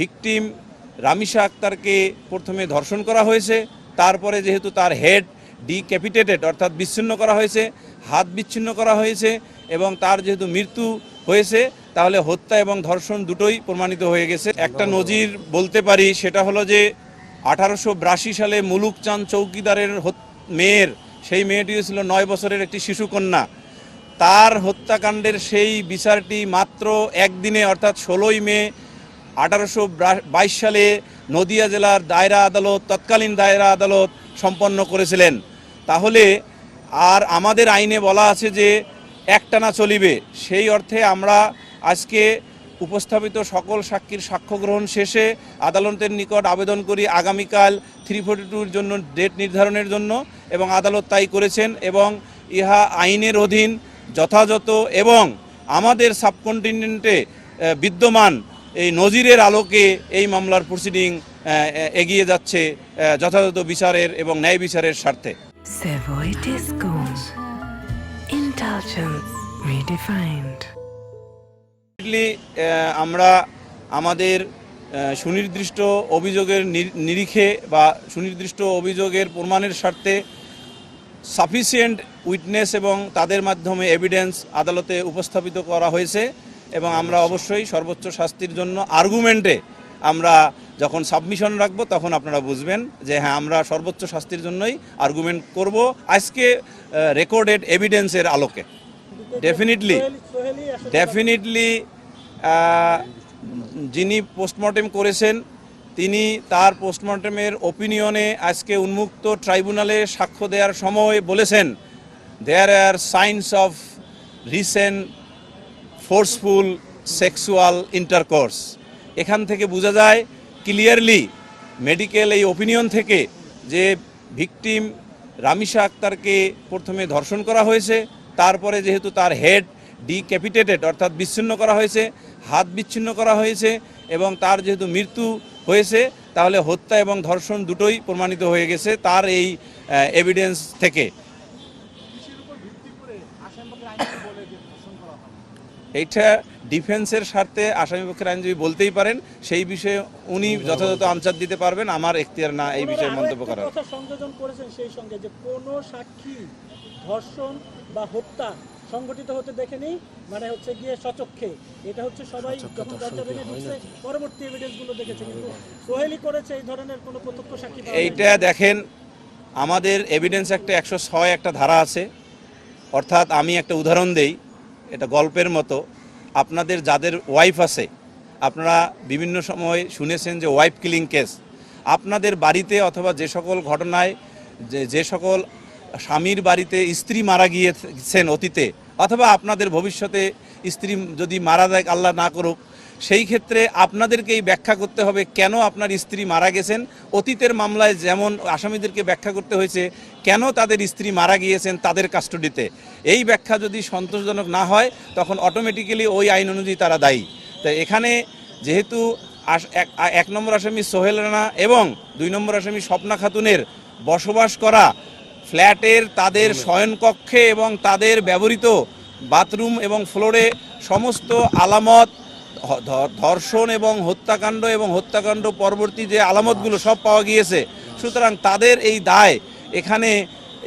Victim Ramisha আক্তারকে প্রথমে ধর্ষণ করা হয়েছে, তারপরে যেহেতু তার হেড ডিক্যাপিটেটেড অর্থাৎ বিচ্ছিন্ন করা হয়েছে, হাত বিচ্ছিন্ন করা হয়েছে এবং তার যেহেতু মৃত্যু হয়েছে, তাহলে হত্যা এবং ধর্ষণ দুটোই প্রমাণিত হয়ে গেছে। একটা নজির বলতে পারি, সেটা হলো যে 1882 সালে মুলুক চাঁদ চৌকিদারের মেয়ের, সেই মেয়েটিও ছিল 9 বছরের একটি শিশুকন্যা। তার হত্যাকাণ্ডের সেই বিচারটি মাত্র একদিনে অর্থাৎ 16ই মে 1822 সালে নদিয়া জেলার দায়রা আদালত, তৎকালীন দায়রা আদালত সম্পন্ন করেছিলেন। তাহলে আর আমাদের আইনে বলা আছে যে একটানা চলিবে, সেই অর্থে আমরা আজকে উপস্থাপিত সকল সাক্ষীর সাক্ষ্য গ্রহণ শেষে আদালতের নিকট আবেদন করি আগামীকাল 342-র জন্য ডেট নির্ধারণের জন্য, এবং আদালত তাই করেছেন এবং ইহা আইনের অধীন যথাযথ এবং আমাদের সাবকন্টিনেন্টে বিদ্যমান এই নজিরের আলোকে এই মামলার প্রসিডিং এগিয়ে যাচ্ছে যথাযথ বিচারের এবং ন্যায় বিচারের স্বার্থে। Savoy Discourse. Indulgence redefined. আমরা আমাদের সুনির্দিষ্ট অভিযোগের নিরিখে বা সুনির্দিষ্ট অভিযোগের প্রমাণের স্বার্থে সাফিসিয়েন্ট উইটনেস এবং তাদের মাধ্যমে এভিডেন্স আদালতে উপস্থাপিত করা হয়েছে এবং আমরা অবশ্যই সর্বোচ্চ শাস্তির জন্য আর্গুমেন্টে আমরা যখন সাবমিশন রাখবো তখন আপনারা বুঝবেন যে হ্যাঁ, আমরা সর্বোচ্চ শাস্তির জন্যই আর্গুমেন্ট করব আজকে রেকর্ডেড এভিডেন্সের আলোকে। ডেফিনেটলি যিনি পোস্টমর্টেম করেছেন তিনি তার পোস্টমর্টেমের ওপিনিয়নে আজকে উন্মুক্ত ট্রাইব্যুনালে সাক্ষ্য দেওয়ার সময় বলেছেন, there are signs of recent forceful sexual intercourse. এখান থেকে বোঝা যায় ক্লিয়ারলি মেডিকেল এই ওপিনিয়ন থেকে যে ভিকটিম রামিশা আক্তারকে প্রথমে ধর্ষণ করা হয়েছে, তারপরে যেহেতু তার হেড ডিক্যাপিটেটেড অর্থাৎ বিচ্ছিন্ন করা হয়েছে, হাত বিচ্ছিন্ন করা হয়েছে এবং তার যেহেতু মৃত্যু হয়েছে, তাহলে হত্যা এবং ধর্ষণ দুটোই প্রমাণিত হয়ে গেছে তার এই এভিডেন্স থেকে। এইটা ডিফেন্সের স্বার্থে আসামিপক্ষের আইনজীবী বলতেই পারেন, সেই বিষয়ে উনি যথাযথ আনসার দিতে পারবেন, আমার এখতিয়ার না এই বিষয়ে মন্তব্য করার। কথা সংযোজন করেছেন সেই সঙ্গে যে কোনো সাক্ষী ধর্ষণ বা হত্যা সংগঠিত হতে দেখেনি, মানে হচ্ছে গিয়ে সচক্ষে, এটা হচ্ছে সবাই যখন দরজা ভেঙে ঢুকছে পরবর্তী এভিডেন্সগুলো দেখেছে, কিন্তু সোহেলি করেছে এই ধরনের কোনো প্রত্যক্ষ সাক্ষী। এইটা দেখেন, আমাদের এভিডেন্স একটা 106 একটা ধারা আছে, অর্থাৎ আমি একটা উদাহরণ দেই, এটা গল্পের মতো। আপনাদের যাদের ওয়াইফ আছে, আপনারা বিভিন্ন সময় শুনেছেন যে ওয়াইফ কিলিং কেস, আপনাদের বাড়িতে অথবা যে সকল ঘটনায় যে সকল স্বামীর বাড়িতে স্ত্রী মারা গিয়েছেন অতীতে, অথবা আপনাদের ভবিষ্যতে স্ত্রী যদি মারা যায়, আল্লাহ না করুক, সেই ক্ষেত্রে আপনাদেরকেই ব্যাখ্যা করতে হবে কেন আপনার স্ত্রী মারা গেছেন। অতীতের মামলায় যেমন আসামিদেরকে ব্যাখ্যা করতে হয়েছে কেন তাদের স্ত্রী মারা গিয়েছেন তাদের কাস্টডিতে, এই ব্যাখ্যা যদি সন্তোষজনক না হয় তখন অটোমেটিক্যালি ওই আইন অনুযায়ী তারা দায়ী। তাই এখানে যেহেতু 1 নম্বর আসামি সোহেল রানা এবং 2 নম্বর আসামি স্বপ্না খাতুনের বসবাস করা ফ্ল্যাটের তাদের শয়নকক্ষে এবং তাদের ব্যবহৃত বাথরুম এবং ফ্লোরে সমস্ত আলামত ধর্ষণ এবং হত্যাকাণ্ড পরবর্তী যে আলামতগুলো সব পাওয়া গিয়েছে, সুতরাং তাদের এই দায় এখানে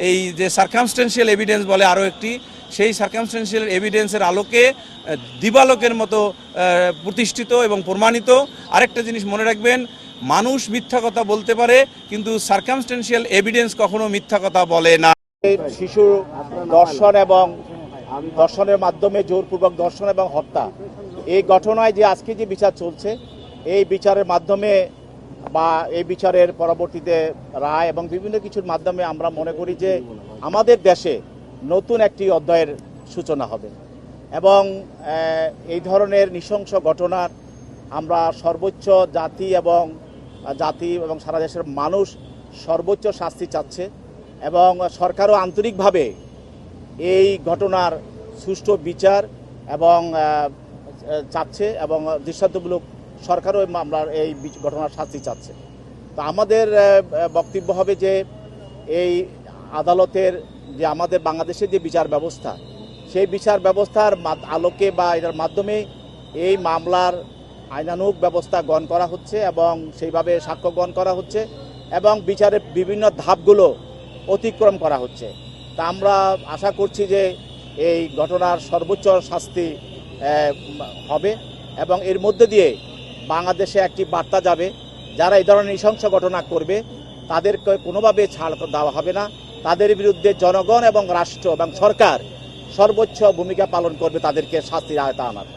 এই যে সার্কামস্টেন্সিয়াল এভিডেন্স বলে আরও একটি, সেই সার্কামস্টেন্সিয়াল এভিডেন্সের আলোকে দিবালোকের মতো প্রতিষ্ঠিত এবং প্রমাণিত। আরেকটা জিনিস মনে রাখবেন, মানুষ মিথ্যা কথা বলতে পারে কিন্তু সার্কামস্টেন্সিয়াল এভিডেন্স কখনো মিথ্যা কথা বলে না। শিশু দর্শন এবং ধর্ষণের মাধ্যমে জোরপূর্বক ধর্ষণ এবং হত্যা, এই ঘটনায় যে আজকে যে বিচার চলছে, এই বিচারের মাধ্যমে বা এই বিচারের পরবর্তীতে রায় এবং বিভিন্ন কিছুর মাধ্যমে আমরা মনে করি যে আমাদের দেশে নতুন একটি অধ্যায়ের সূচনা হবে এবং এই ধরনের নৃশংস ঘটনার আমরা সর্বোচ্চ জাতি এবং সারা দেশের মানুষ সর্বোচ্চ শাস্তি চাচ্ছে এবং সরকারও আন্তরিকভাবে এই ঘটনার সুষ্ঠু বিচার এবং চাচ্ছে এবং দৃষ্টান্তমূলক সরকারও মামলার এই ঘটনার শাস্তি চাচ্ছে। তো আমাদের বক্তব্য হবে যে এই আদালতের যে আমাদের বাংলাদেশের যে বিচার ব্যবস্থা, সেই বিচার ব্যবস্থার আলোকে বা এটার মাধ্যমে এই মামলার আইনানুগ ব্যবস্থা গ্রহণ করা হচ্ছে এবং সেইভাবে সাক্ষ্য গ্রহণ করা হচ্ছে এবং বিচারের বিভিন্ন ধাপগুলো অতিক্রম করা হচ্ছে। তা আমরা আশা করছি যে এই ঘটনার সর্বোচ্চ শাস্তি হবে এবং এর মধ্যে দিয়ে বাংলাদেশে একটি বার্তা যাবে, যারা এই ধরনের নৃশংস ঘটনা করবে তাদেরকে কোনোভাবে ছাড় দেওয়া হবে না। তাদের বিরুদ্ধে জনগণ এবং রাষ্ট্র এবং সরকার সর্বোচ্চ ভূমিকা পালন করবে তাদেরকে শাস্তির আওতায় আনার।